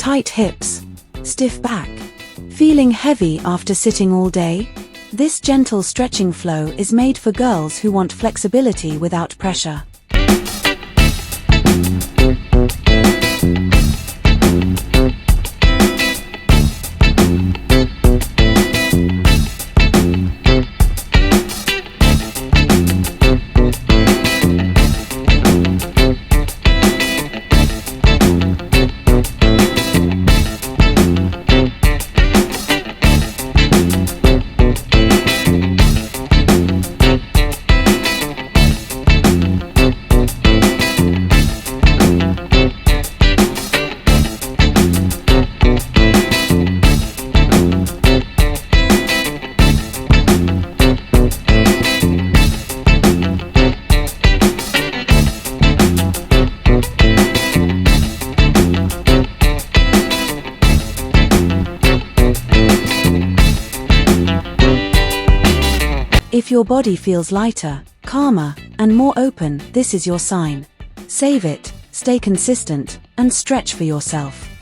Tight hips, stiff back, feeling heavy after sitting all day? This gentle stretching flow is made for girls who want flexibility without pressure. If your body feels lighter, calmer, and more open, this is your sign. Save it, stay consistent, and stretch for yourself.